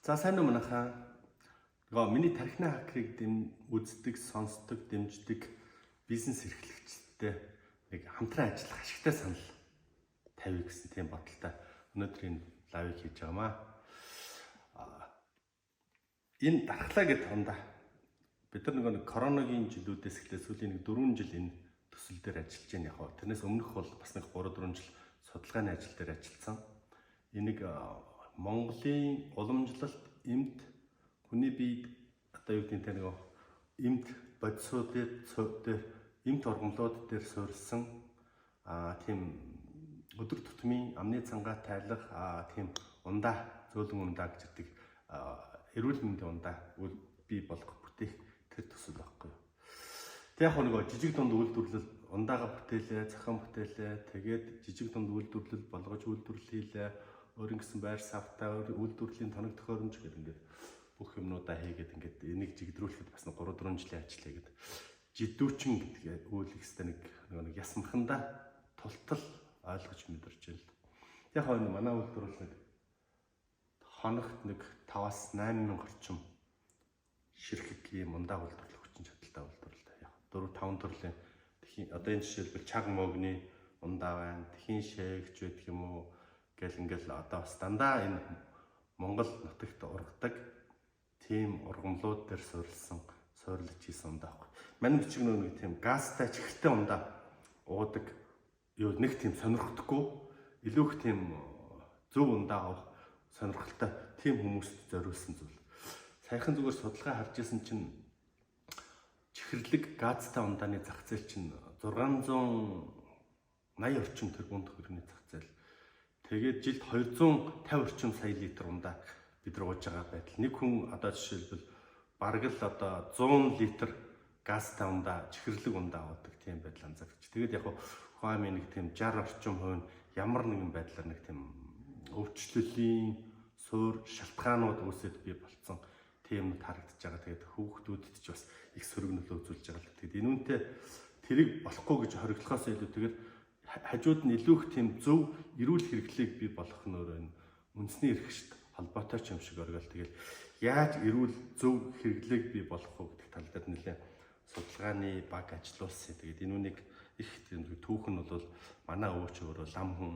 За сайн уу манайхаа. Нөгөө миний тархины хакерыг үздэг, сонсдог, дэмждэг бизнес эрхлэгчтэй нэг хамтран ажиллах ашигтай санал тавья гэсэн тийм бодолтой өнөөдрийн лайвыг хийж байгаамаа. Энэ дархлаа гэдэг хондоо бид нар нэг коронавигийн жилүүдээс эхлээд сүүлийн нэг 4 жил энэ төсөл дээр ажиллаж байна яг. Тэрнээс өмнөх бол бас нэг 3-4 жил судалгааны ажил дээр ажилласан. Энийг Монголын уламжлалт эмт хүний биед одоо юу гэдэг нь эмт бодисуудын эмт оргомлууд дээр суурилсан тийм өдөр тутмын амны цангаа тайлах тийм ундаа зөөлөн ундаа гэж гэдэг эрүүл мэндийн ундаа бий болгох бүтээх тэр төсөл байхгүй юу. Тэг яг нөгөө жижиг дунд үйлдвэрлэл ундаага бүтээлээ, зохион бүтээлээ, тэгээд жижиг дунд үйлдвэрлэл болгож үйлдвэрлэл хийлээ. Өөрийн гэсэн байр савтаа үйлдвэрлэлийн тоног төхөөрөмж гэдэг ингээд бүх юмнуудаа хийгээд ингээд энийг жигдрүүлэхэд бас 3-4 жилийн ажил хийгээд жидүүчин гэдэг үйл хэвстэй нэг ясмаханда тултал ойлгож мэдэрч байна л. Яг энэ манай үйлдвэрлэл нэг хоногт нэг 5-8 мянга орчим ширхэг юм ундаа үйлдвэрлэх хүчин чадалтай үйлдвэрлэл. Яг 4-5 төрлийн тхийн одоо энэ жишээлбэл чаг мөгний ундаа байна, тхийн шээгч байдаг юм уу гэл ингээл одоо бас дандаа энэ Монгол нутагт ургадаг тийм ургамлууд дээр суурилж хийсэн ундаа байхгүй. Манай бичиг нэг тийм газтай чихэртэй ундаа уудаг юу нэг тийм сонирхдаггүй илүү их тийм зөв ундаа авах сонирхолтой тийм хүмүүст зориулсан зүйл. Саяхан зүгээр судалгаа харж ирсэн чинь чихэрлэг газтай ундааны зах зээл чинь 680 орчим тэрбум төгрөгийн зах зээл. Тэгээд жилд 250 орчим сая литр ундаа бид нар ууж байгаа байдал. Нэг хүн одоо жишээлбэл бараг л одоо 100 литр газтай ундаа, чихэрлэг ундаа уудаг тийм байдал анзаарч. Тэгээд яг хуамын нэг тийм 60 орчим хувь ямар нэгэн байдлаар нэг тийм өвчлөлийн суур шалтгаанууд үүсэт бий болцсон тийм нэг харагдаж байгаа. Тэгээд хүүхдүүдэд ч бас их сөрөг нөлөө үзүүлж байгаа л. Тэгээд энэ үнэтэй тэрийг болохгүй гэж хориглохоос илүүтэйгээр хажууд нь илүү их тийм зөв эрүүл хэрэглээг бий болгох нь өөрөө энэ үндэсний эрхшид холбоотой ч юм шиг оргил. Тэгэл яаж эрүүл зөв хэрэглээг бий болгох вэ гэдэг тал дээр нэлээд судалгааны баг ажиллуулсан. Тэгээд энэ үнийг их түүх нь бол манай өвч өөрөө лам хүн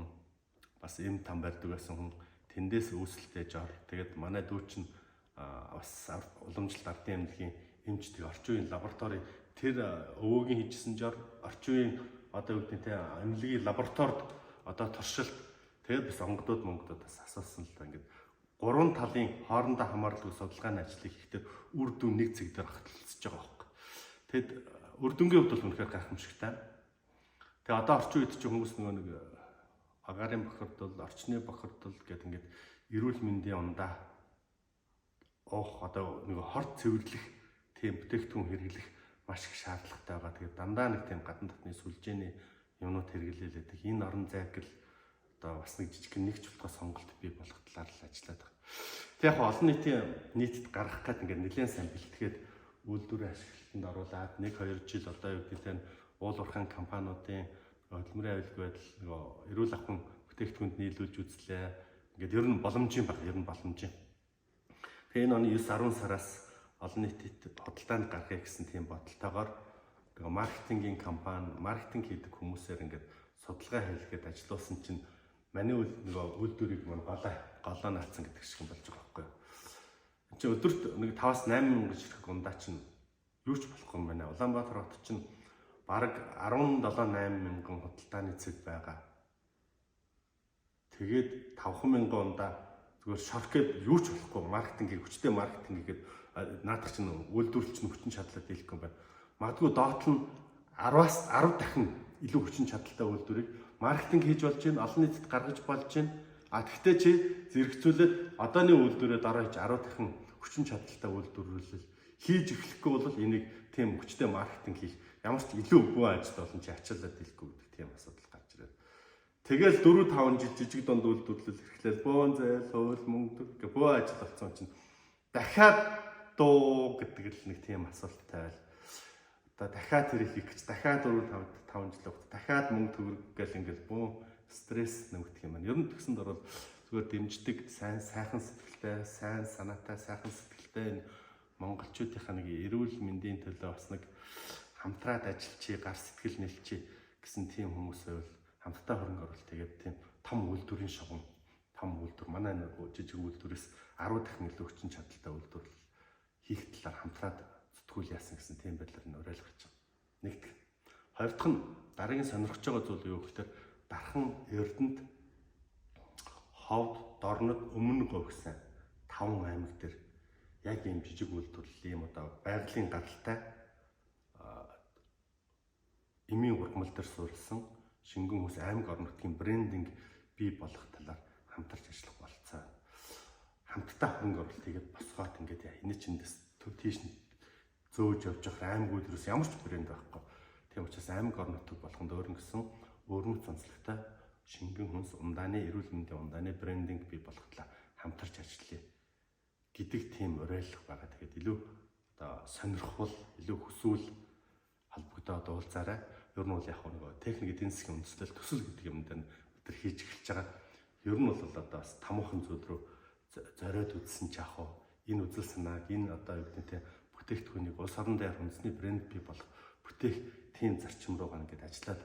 бас эм там барьдаг байсан хүн тэндээс үүсэлтэй жор. Тэгээд манай дүүч нь бас уламжлалт ардын эмнэлгийн эмчдэг орчин үеийн лаборатори тэр өвөөгийн хийжсэн жор орчин үеийн одоо юу гэдэг нь эмнэлгийн лабораторид одоо туршилт тэгээд бас онгодууд бас асуусан л та ингээд 3 талын хоорондоо хамаарлаггүй судалгааны ажлыг хийхдээ үр дүн нэг зэг дээр хатгалцж байгаа байхгүй. Тэгэд үр дүнгийн хувьд бол үнэхээр гайхамшигтай. Тэгээ одоо орчин үед ч хүмүүс нэг агаарын бохирдол, орчны бохирдол гэдэг ингээд эрүүл мэндийн ундаа уух одоо нэг хорт цэвэрлэх тийм бүтээгдэхүүн хэрэглэх маш их шаардлагатай байгаа. Тэгээд дандаа нэг тийм гадна дотны сүлжээний юмнууд хэрэглээлээдэг. Энэ орон зайг л одоо бас нэг жижигхэн нэг чултгаа сонголт бий болгох талаар л ажиллаад байгаа. Тэг яг олон нийтэд гаргах гэдэг ингээд нэлээд сайн бэлтгээд үйлдвэрийн ашиглалтанд оруулаад 1-2 жил одоо юу гэдэг нь уул уурхайн компаниудын хөдөлмөрийн аюулгүй байдал эрүүл ахуйн бүтээгдэхүүнд нийлүүлж үзлээ. Ингээд ер нь боломжийн баг, ер нь боломжийн. Тэгээ энэ оны 9-10 сараас олон нийтэд хөдөлтаанд гаргая гэсэн тийм бодолтойгоор маркетингийн компани, маркетинг хийдэг хүмүүсээр ингээд судалгаа хийлгээд ажилласан чинь манай үйлдвэрийг голоо наацсан гэдэг шиг болж байгаа байхгүй юу. Энд чинь өдөрт нэг 5-8 мянга ширхэг ундаа чинь юу ч болохгүй юм байна. Улаанбаатар хот чинь бараг 17-8 мянган худалдааны цэг байгаа. Тэгээд 5 мянган ундаа зүгээр шоркед юу ч болохгүй маркетингийг хүчтэй маркетингийг наадах чинь үйлдвэрлэлч нь хүчин чадлаа дийлэхгүй байна. Магадгүй доот нь 10-аас 10 дахин илүү хүчин чадалтай үйлдвэрийг маркетинг хийж болж байна, олон нийтэд гаргаж болж байна. Гэхдээ чи зэрэгцүүлээд одооны үйлдвэрээ дараа хийж 10 дахин хүчин чадалтай үйлдвэрлэл хийж эхлэхгүй бол энийг тийм хүчтэй маркетинг хийх ямар ч илүү үгүй ажил болон чи ачаалаад дийлэхгүй гэдэг тийм асуудал гарч ирээд. Тэгэл 4-5 жил жижиг дунд үйлдвэрлэл эрхлээл бөөн зээл, хууль, мөнгө гэх бөө ажил болсон чинь дахиад дуу гэдэг л нэг тийм асуулт тавиал. Одоо дахиад тэр хийх гэж дахиад 4-5 жил өгд дахиад мөнгө төгрөг гэл ингээл бөө стресс нэмэгдэх юм байна. Ер нь тэгсэнд орвол хөтөлбөр дэмждэг сайхан сэтгэлтэй, сайн санаатай, сайхан сэтгэлтэй энэ монголчуудынхаа нэг эрүүл мэндийн төлөө бас нэг хамтраад ажиллачи, гар сэтгэл нэлчи гэсэн тийм хүмүүс байвал хамтдаа хөрөнгө оруулалт тэгээд тийм том үйлдвэрийн шугам, том үйлдвэр манай нэг жижиг үйлдвэрээс 10 дахин илүү хүчин чадалтай үйлдвэр хийх талаар хамтраад зүтгүүл яасан гэсэн тийм байдлаар нь уриалгаж байгаа. Нэгдүгээр. Хоёр дахь нь дараагийн сонирхож байгаа зүйл юу гэхээр дархан Эрдэнэт ховд дорнод өмнө говьсан 5 аймаг дээр яг ийм жижиг үйлдвэрлэл ийм одоо байгалийн гаралтай эмийн ургамал дээр суурилсан шингэн хүмүүс аймаг орон нутгийн брендинг бий болгох талаар хамтарч ажиллах болцоо. Хамтдаа хөрөнгө оруулалт хийгээд босгоод ингээд энэ чиндээс тийш зөөж явж явах аймаг үйлдвэрээс ямар ч брэнд байхгүй. Тийм учраас аймаг орон нутаг болгонд өөрөнгө гэсэн өөрмөц онцлогтой шингэн хүнс ундааны эрүүл мэндийн ундааны брендинг бий болгох талаар хамтарч ажиллая гэдэг тийм уриалга байгаа. Тэгээд илүү одоо сонирхол, илүү хүсвэл холбогдоод уулзаарай. Ер нь бол яг нэг техник эдийн засгийн үндэслэл төсөл гэдэг юм дээр бид хийж эхэлж байгаа. Ер нь бол одоо бас тамуухан зүйл рүү зориод үзсэн ч яах вэ? Энэ үзэл санааг, энэ одоо юу гэдэг нь бүтээгдэхүүнийг улс орон дээр үндэсний брэнд бий болох бүтээх тийм зарчим руугаа ингээд ажиллаад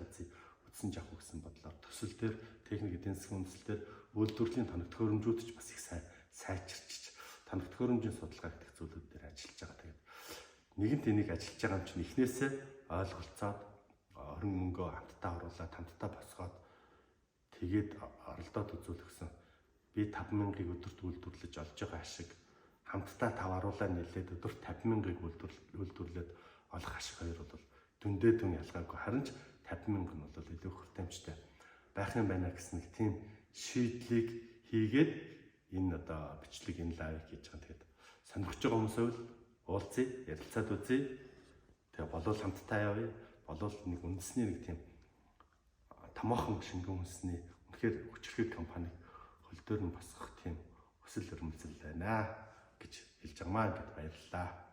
үзсэн ч яах вэ гэсэн бодлоор төсөл дээр техник эдийн засгийн үндэслэл дээр үйлдвэрлэлийн тоног төхөөрөмжүүд ч бас их сайжирч тоног төхөөрөмжийн судалгаа гэдэг зүйлүүд дээр ажиллаж байгаа. Тэгээд нэгэнт энийг ажиллаж байгаа юм чинь эхнээсээ ойлголцоод орон мөнгөө хамтдаа оруулаад хамтдаа босгоод тэгээд оролдоод үзүүлсэн. Би 50000-ыг өдөрт үйлдвэрлэж олж байгаа ашиг хамтдаа 5 аруулаа нийлээд өдөрт 50000-ыг үйлдвэрлээд олох ашиг хоёр бол дүндээ дүн ялгаагүй. Харин ч 50000 нь бол илүү хүртээмжтэй байх юм байна гэсэн нэг тийм шийдлийг хийгээд энэ одоо бичлэг энэ лайвыг хийж байгаа. Тэгээд сонирхож байгаа хүмүүс бол уулзъя, ярилцаад үзье. Тэгээ болов хамтдаа явъя. Болов нэг үндэсний нэг тийм томоохон шингэн үндэсний үнэхээр хүчрхэг компаниг хөл дээр нь босгох тийм хүсэл эрмэлзэл байна гэж хэлж байгаамаа. Ингээд баярлалаа.